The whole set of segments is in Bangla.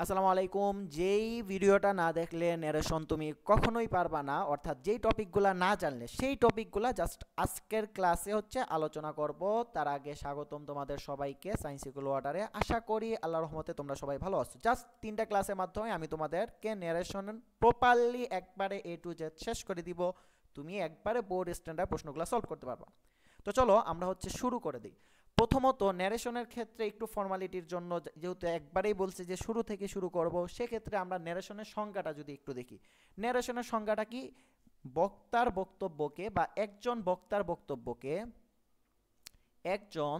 আসসালামু আলাইকুম। যেই ভিডিওটা না দেখলে ন্যারেশন তুমি কখনোই পারবা না, অর্থাৎ যেই টপিকগুলো না জানলে সেই টপিকগুলো জাস্ট আজকের ক্লাসে হচ্ছে আলোচনা করব। তার আগে স্বাগতম তোমাদের সবাইকে সায়েন্স ইকুয়াল ওয়াটারে। আশা করি আল্লাহর রহমতে তোমরা সবাই ভালো আছো। জাস্ট 3টা ক্লাসের মাধ্যমে আমি তোমাদেরকে ন্যারেশন প্রপারলি একবারে এ টু জেড শেষ করে দিব। তুমি একবারে বোর্ড স্ট্যান্ডার্ড প্রশ্নগুলো সলভ করতে পারবা। তো চলো আমরা হচ্ছে শুরু করে দিই। প্রথমত ন্যারেশনের ক্ষেত্রে একটু ফর্মালিটির জন্য, যেহেতু একবারেই বলছে যে শুরু থেকে শুরু করব, সেক্ষেত্রে আমরা ন্যারেশনের সংজ্ঞাটা যদি একটু দেখি। ন্যারেশনের সংজ্ঞাটা কি? বক্তার বক্তব্যকে বা একজন বক্তার বক্তব্যকে একজন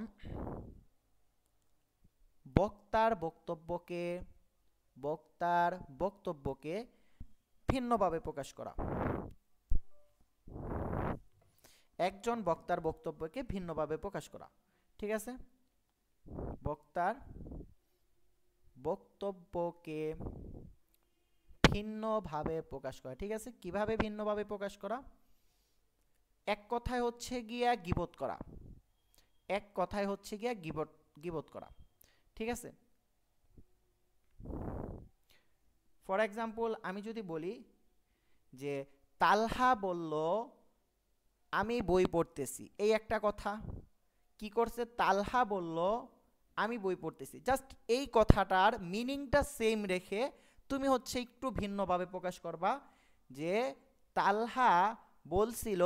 বক্তার বক্তব্যকে বক্তার বক্তব্যকে ভিন্নভাবে প্রকাশ করা। একজন বক্তার বক্তব্যকে ভিন্নভাবে প্রকাশ করা, ঠিক আছে? বক্তার বক্তব্যকে ভিন্নভাবে প্রকাশ করা, ঠিক আছে? কিভাবে ভিন্নভাবে প্রকাশ করা? এক কথায় হচ্ছে গিয়া গীবত করা, এক কথায় হচ্ছে গিয়া গীবত গীবত করা, ঠিক আছে? ফর এক্সাম্পল আমি যদি বলি যে তালহা বলল আমি বই পড়তেছি, এই একটা কথা। কি করছে? তালহা বলল আমি বই পড়তেছি, জাস্ট এই কথাটার মিনিংটা সেম রেখে তুমি হচ্ছে একটু ভিন্নভাবে প্রকাশ করবা যে তালহা বলছিল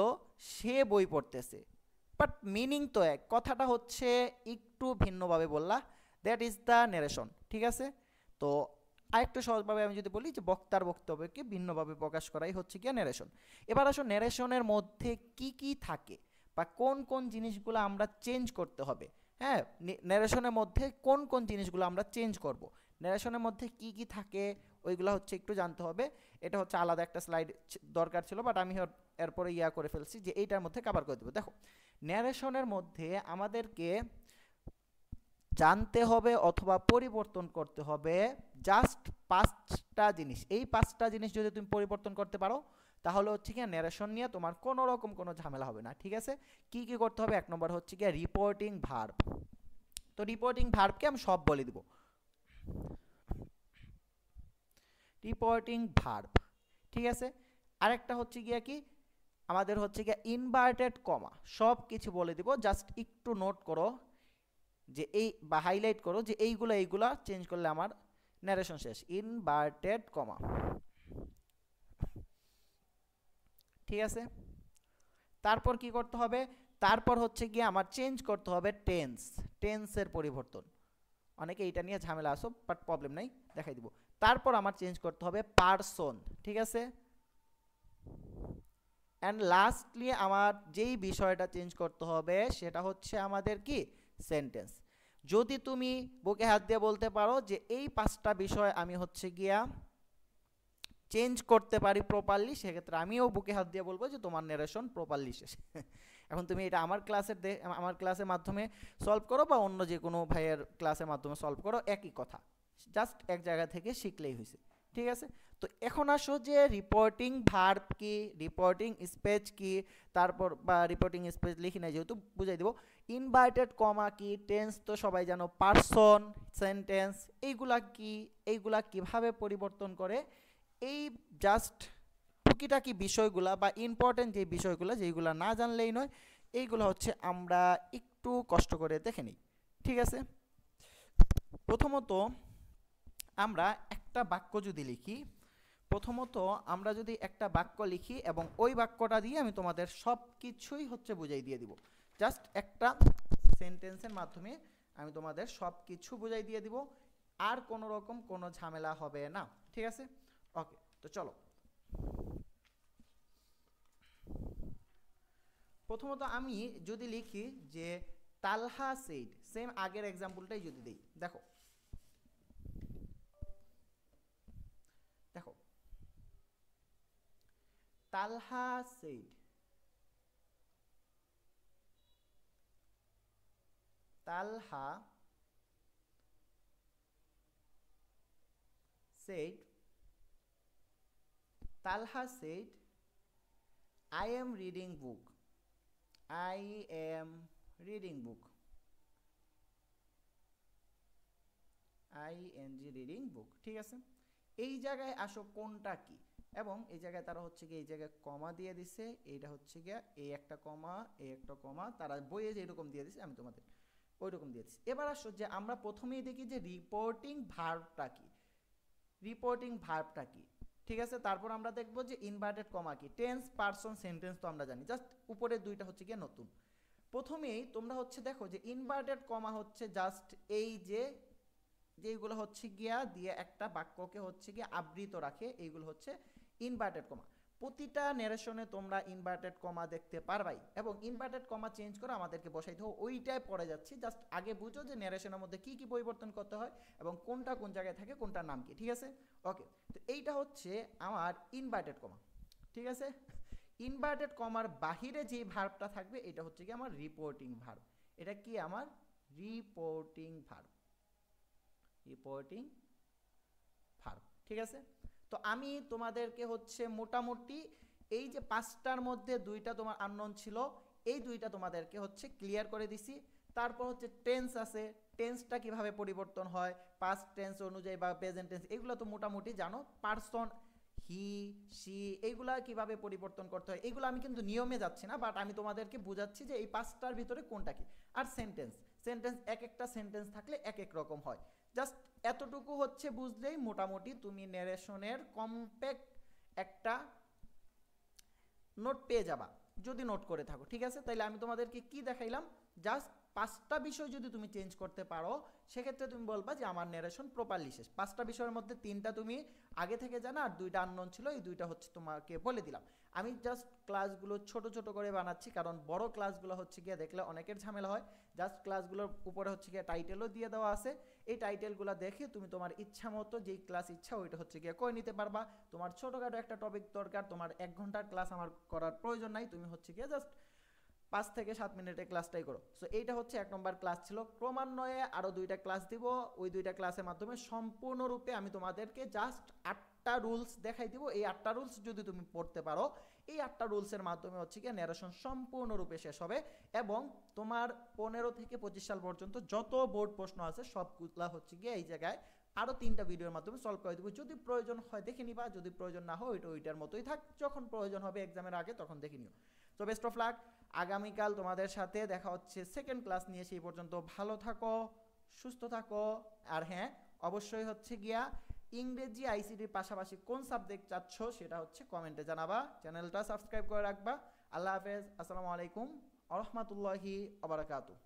সে বই পড়তেছে, বাট মিনিং তো এক, কথাটা হচ্ছে একটু ভিন্নভাবে বললা। দ্যাট ইজ দ্য ন্যারেশন, ঠিক আছে? তো আরেকটু সহজভাবে আমি যদি বলি যে বক্তার বক্তব্যকে ভিন্নভাবে প্রকাশ করাই হচ্ছে গিয়ে ন্যারেশন। এবার আসো ন্যারেশনের মধ্যে কি কি থাকে বা কোন কোন জিনিসগুলো আমরা চেঞ্জ করতে হবে। হ্যাঁ, ন্যারেশনের মধ্যে কোন কোন জিনিসগুলো আমরা চেঞ্জ করব, ন্যারেশনের মধ্যে কি কি থাকে ওইগুলো হচ্ছে একটু জানতে হবে। এটা হচ্ছে আলাদা একটা স্লাইড দরকার ছিল, বাট আমি এরপরে করে ফেলছি যে এইটার মধ্যে কভার করে দেবো। দেখো, ন্যারেশনের মধ্যে আমাদেরকে জানতে হবে অথবা পরিবর্তন করতে হবে জাস্ট 5টা জিনিস। এই 5টা জিনিস যদি তুমি পরিবর্তন করতে পারো তাহলে হচ্ছে কি ন্যারেশন নিয়ে তোমার কোনো রকম কোনো ঝামেলা হবে না, ঠিক আছে? কি কি করতে হবে? 1 নম্বর হচ্ছে কি রিপোর্টিং ভার্ব। তো রিপোর্টিং ভার্বকে আমি সব বলে দিব। রিপোর্টিং ভার্ব, ঠিক আছে? আরেকটা হচ্ছে গিয়া কি, আমাদের হচ্ছে গিয়া ইনভার্টেড কমা, সব কিছু বলে দিব। জাস্ট একটু নোট করো যে এই বা হাইলাইট করো যে এইগুলা চেঞ্জ করলে আমার ন্যারেশন শেষ। ইনভার্টেড কমা, ঠিক আছে? তারপর কি করতে হবে? তারপর হচ্ছে গিয়ে আমার চেঞ্জ করতে হবে টেন্স, টেন্সের পরিবর্তন। অনেকে এইটা নিয়ে ঝামেলা আসো, বাট প্রবলেম নাই, দেখাই দিব। তারপর আমার চেঞ্জ করতে হবে পারসন, ঠিক আছে? অ্যান্ড লাস্টলি আমার যেই বিষয়টা চেঞ্জ করতে হবে সেটা হচ্ছে আমাদের কি সেন্টেন্স। যদি তুমি বুকে হাত দিয়ে বলতে পারো যে এই 5টা বিষয় আমি হচ্ছে গিয়া চেঞ্জ করতে পারি প্রপারলি, সেক্ষেত্রে আমিও বুকে হাত দিয়ে বলবো যে তোমার ন্যারেশন প্রপারলি শেষ। এখন তুমি এটা আমার ক্লাসের মাধ্যমে সলভ করো বা অন্য যে কোনো ভাইয়ের ক্লাসের মাধ্যমে সলভ করো, একই কথা, জাস্ট এক জায়গা থেকে শিখলেই হয়েছে, ঠিক আছে? তো এখন আসো যে রিপোর্টিং ভার্ব কি, রিপোর্টিং স্পেচ কি, তারপর বা রিপোর্টিং স্পেচ লিখি না যেহেতু বুঝাই দিব। ইনভার্টেড কমা কি, টেন্স তো সবাই জানো, পারসন, সেন্টেন্স, এইগুলা কি, এইগুলা কিভাবে পরিবর্তন করে, এই জাস্ট টুকিটাকি বিষয়গুলা বা ইম্পর্টেন্ট যে বিষয়গুলো যেইগুলো না জানলেই নয়, এইগুলো হচ্ছে আমরা একটু কষ্ট করে দেখে নিই, ঠিক আছে? প্রথমত আমরা একটা বাক্য যদি লিখি, প্রথমত আমরা যদি একটা বাক্য লিখি এবং ওই বাক্যটা দিয়ে আমি তোমাদের সব কিছুই হচ্ছে বুঝাই দিয়ে দিব। জাস্ট একটা সেন্টেন্সের মাধ্যমে আমি তোমাদের সব কিছু বুঝাই দিয়ে দিব, আর কোনো রকম কোনো ঝামেলা হবে না, ঠিক আছে? ওকে, তো চলো। প্রথমত আমি যদি লিখি যে তালহা সেইড, সেম আগের এক্সাম্পলটাই যদি দেই, দেখো দেখো Talha said, Talha said, Talha said I am reading book, I am reading book, I ING reading book, ঠিক আছে। এই জায়গায় আসো কোনটা কি, এবং এই জায়গায় তারা হচ্ছে গিয়ে এই জায়গায় কমা দিয়ে দিছে, এইটা হচ্ছে গিয়ে এই একটা কমা এই একটা কমা, তারা বইয়ে যেরকম দিয়ে দিছে আমি তোমাদের ওই রকম দিয়ে দিচ্ছি। এবার আসো যে আমরা প্রথমেই দেখি যে রিপোর্টিং ভার্বটা কি, রিপোর্টিং ভার্বটা কি, ঠিক আছে। তারপর আমরা দেখব যে ইনভার্টেড কমা কি, টেন্স পারসন সেন্টেন্স তো আমরা জানি, জাস্ট উপরের দুইটা হচ্ছে গিয়ে নতুন। প্রথমেই তোমরা হচ্ছে দেখো যে ইনভার্টেড কমা হচ্ছে জাস্ট এই যে যেগুলো হচ্ছে গিয়া দিয়ে একটা বাক্যকে হচ্ছে গিয়ে আবৃত রাখে, এইগুলো হচ্ছে ইনভার্টেড কমা। প্রতিটা ন্যারেশনে তোমরা ইনভার্টেড কমা দেখতে পারবাই, এবং ইনভার্টেড কমা চেঞ্জ করে আমাদেরকে বসাইতে হবে, ওইটাই পড়ে যাচ্ছি। জাস্ট আগে বুঝো যে ন্যারেশনের মধ্যে কি কি পরিবর্তন করতে হয় এবং কোনটা কোন জায়গায় থাকে, কোনটার নাম কি, ঠিক আছে। ওকে, তো এইটা হচ্ছে আমার ইনভার্টেড কমা, ঠিক আছে। ইনভার্টেড কমার বাহিরে যে ভার্বটা থাকবে এটা হচ্ছে কি আমার রিপোর্টিং ভার্ব। এটা কি আমার রিপোর্টিং ভার্ব, রিপোর্টিং ভার্ব, ঠিক আছে। তো আমি তোমাদেরকে হচ্ছে মোটামুটি এই যে পাঁচটার মধ্যে দুইটা তোমার আননোন ছিল, এই দুইটা তোমাদেরকে হচ্ছে ক্লিয়ার করে দিছি। তারপর হচ্ছে টেন্স আছে, টেন্সটা কিভাবে পরিবর্তন হয়, পাস্ট টেন্স অনুযায়ী বা প্রেজেন্ট টেন্স, এগুলো তো মোটামুটি জানো। পারসন হি সি এইগুলা কিভাবে পরিবর্তন করতে হয়, এইগুলো আমি কিন্তু নিয়মে যাচ্ছি না, বাট আমি তোমাদেরকে বুঝাচ্ছি যে এই পাঁচটার ভিতরে কোনটা কি। আর সেন্টেন্স, সেন্টেন্স এক একটা সেন্টেন্স থাকলে এক এক রকম হয়। জাস্ট এতটুকু হচ্ছে বুঝলেই মোটামুটি তুমি ন্যারেশনের কমপ্যাক্ট একটা নোট পেয়ে যাবা, যদি নোট করে থাকো, ঠিক আছে। তাইলে আমি তোমাদেরকে কি দেখাইলাম, জাস্ট পাঁচটা বিষয় যদি তুমি চেঞ্জ করতে পারো সেক্ষেত্রে তুমি বলবা যে আমার ন্যারেশন প্রপারলি শেষ। পাঁচটা বিষয়ের মধ্যে তিনটা তুমি আগে থেকে জানা আর দুইটা আননোন ছিল, এই দুইটা হচ্ছে তোমাকে বলে দিলাম। আমি জাস্ট ক্লাসগুলো ছোট ছোট করে বানাচ্ছি, কারণ বড় ক্লাসগুলো হচ্ছে গিয়ে দেখলে অনেকের ঝামেলা হয়। জাস্ট ক্লাসগুলোর উপরে হচ্ছে গিয়ে টাইটেলও দিয়ে দেওয়া আছে, এই টাইটেলগুলো দেখে তুমি তোমার ইচ্ছা মতো যেই ক্লাস ইচ্ছা ওইটা হচ্ছে গিয়ে করে নিতে পারবা। তোমার ছোটোখাটো একটা টপিক দরকার, তোমার 1 ঘন্টার ক্লাস আমার করার প্রয়োজন নাই, তুমি হচ্ছে গিয়ে জাস্ট 5 থেকে 7 মিনিটের ক্লাসটাই করো। সো এইটা হচ্ছে 1 নম্বর ক্লাস ছিল। ক্রমান্বয়ে আরও 2টা ক্লাস দিব, ওই 2টা ক্লাসের মাধ্যমে সম্পূর্ণরূপে আমি তোমাদেরকে জাস্ট 8টা রুলস দেখাই দিব। এই 8টা রুলস যদি তুমি পড়তে পারো, এই 8টা রুলসের মাধ্যমে হচ্ছে গিয়ে ন্যারেশন সম্পূর্ণরূপে শেষ হবে, এবং তোমার 15 থেকে 25 সাল পর্যন্ত যত বোর্ড প্রশ্ন আছে সবগুলা হচ্ছে গিয়ে এই জায়গায় আরও 3টা ভিডিওর মাধ্যমে সলভ করে দেবো। যদি প্রয়োজন হয় দেখে নিবা, যদি প্রয়োজন না হয় ওইটা ওইটার মতোই থাক, যখন প্রয়োজন হবে এক্সামের আগে তখন দেখে নিও। তো বেস্ট অফ লাক, আগামীকাল তোমাদের সাথে দেখা হচ্ছে সেকেন্ড ক্লাস নিয়ে। সেই পর্যন্ত ভালো থাকো, সুস্থ থাকো, আর হ্যাঁ অবশ্যই হচ্ছে গিয়া ইংরেজি আইসিটির পাশাপাশি কোন সাবজেক্ট চাচ্ছ সেটা হচ্ছে কমেন্টে জানাবা। চ্যানেলটা সাবস্ক্রাইব করে রাখবা। আল্লাহ হাফেজ, আসসালামু আলাইকুম ওয়া রাহমাতুল্লাহি ওয়া বারাকাতুহু।